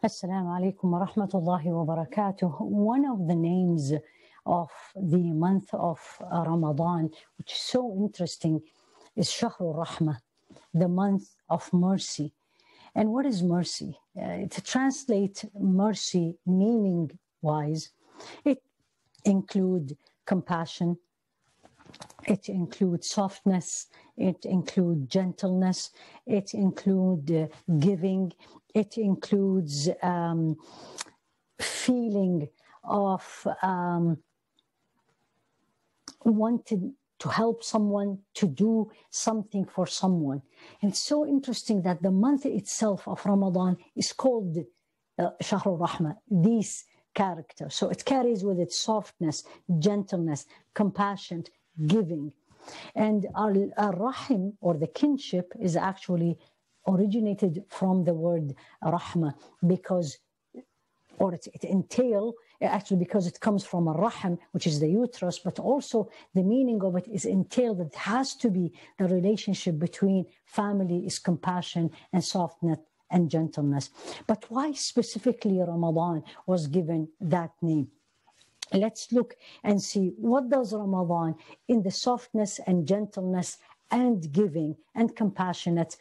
Assalamu alaikum wa rahmatullahi wa barakatuh. One of the names of the month of Ramadan, which is so interesting, is Shahrul Rahmah, the month of mercy. And what is mercy? To translate mercy meaning-wise, it includes compassion, it includes softness, it includes gentleness, it includes giving, it includes feeling of wanting to help someone, to do something for someone. And it's so interesting that the month itself of Ramadan is called Shahrul Rahmah, these characters. So it carries with it softness, gentleness, compassion, giving. And our rahim, or the kinship, is actually originated from the word rahmah, because, or it entail, actually because it comes from a rahim, which is the uterus, but also the meaning of it is entail that it has to be the relationship between family is compassion and softness and gentleness. But why specifically Ramadan was given that name? Let's look and see what does Ramadan in the softness and gentleness and giving and compassionate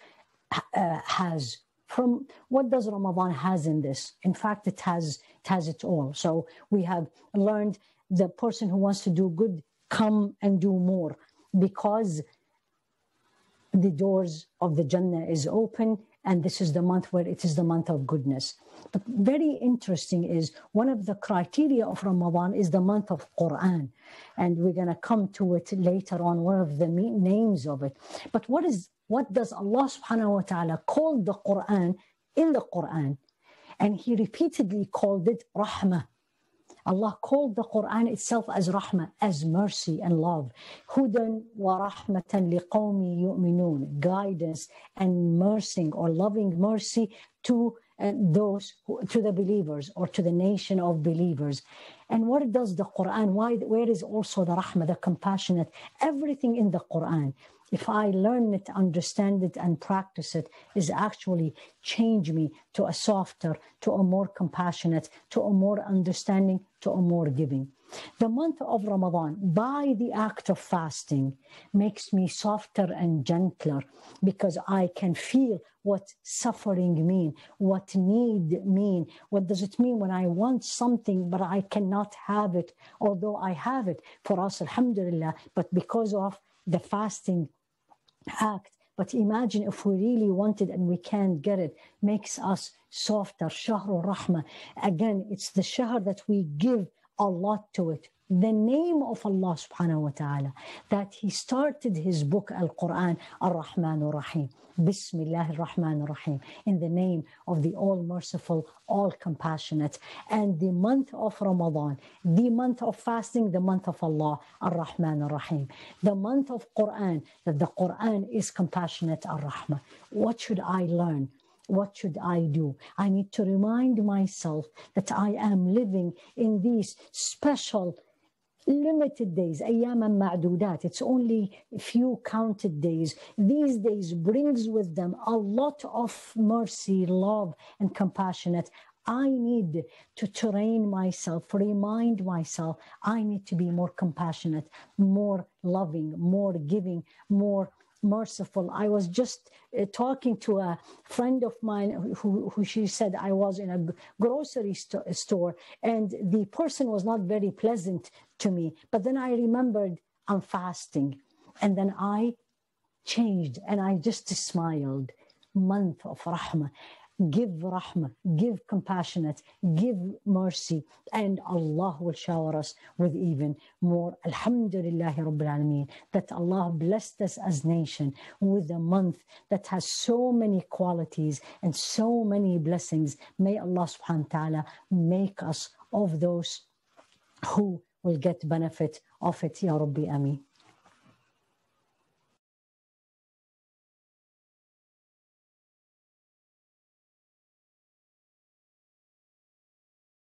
has. From what does Ramadan has in this? In fact, it has it all. So we have learned the person who wants to do good, come and do more, because the doors of the Jannah is open, and this is the month where it is the month of goodness. But very interesting is one of the criteria of Ramadan is the month of Quran. And we're going to come to it later on, one of the names of it. But what does Allah subhanahu wa ta'ala call the Quran in the Quran? And He repeatedly called it Rahmah. Allah called the Quran itself as Rahmah, as mercy and love. Hudan wa rahmatan liqawmi yu'minun, guidance and mercy or loving mercy to to the believers, or to the nation of believers. And what does the Quran, where is also the Rahmah, the compassionate? Everything in the Quran, if I learn it, understand it, and practice it, is actually change me to a softer, to a more compassionate, to a more understanding, to a more giving. The month of Ramadan, by the act of fasting, makes me softer and gentler, because I can feel what suffering mean, what need mean. What does it mean when I want something but I cannot have it, although I have it for us, alhamdulillah, but because of the fasting act. But imagine if we really want it and we can't get it, makes us softer. Shahrul Rahmah. Again, it's the shahr that we give a lot to it. The name of Allah subhanahu wa ta'ala, that He started His book, Al-Quran, Ar-Rahman Ar-Rahim. Bismillah Ar-Rahman Ar-Rahim. In the name of the All-Merciful, All-Compassionate. And the month of Ramadan, the month of fasting, the month of Allah, Ar-Rahman Ar-Rahim. The month of Quran, that the Quran is compassionate, Ar-Rahmah. What should I learn? What should I do? I need to remind myself that I am living in these special, limited days, أيام معدودات. It's only a few counted days. These days brings with them a lot of mercy, love, and compassionate. I need to train myself, remind myself, I need to be more compassionate, more loving, more giving, more merciful. I was just talking to a friend of mine who she said, I was in a grocery store and the person was not very pleasant to me. But then I remembered I'm fasting, and then I changed and I just smiled. Month of Rahmah. Give Rahmah, give compassionate, give mercy, and Allah will shower us with even more. Alhamdulillahi Rabbil Alameen, that Allah blessed us as nation with a month that has so many qualities and so many blessings. May Allah subhanahu wa ta'ala make us of those who will get benefit of it, Ya Rabbi Ameen.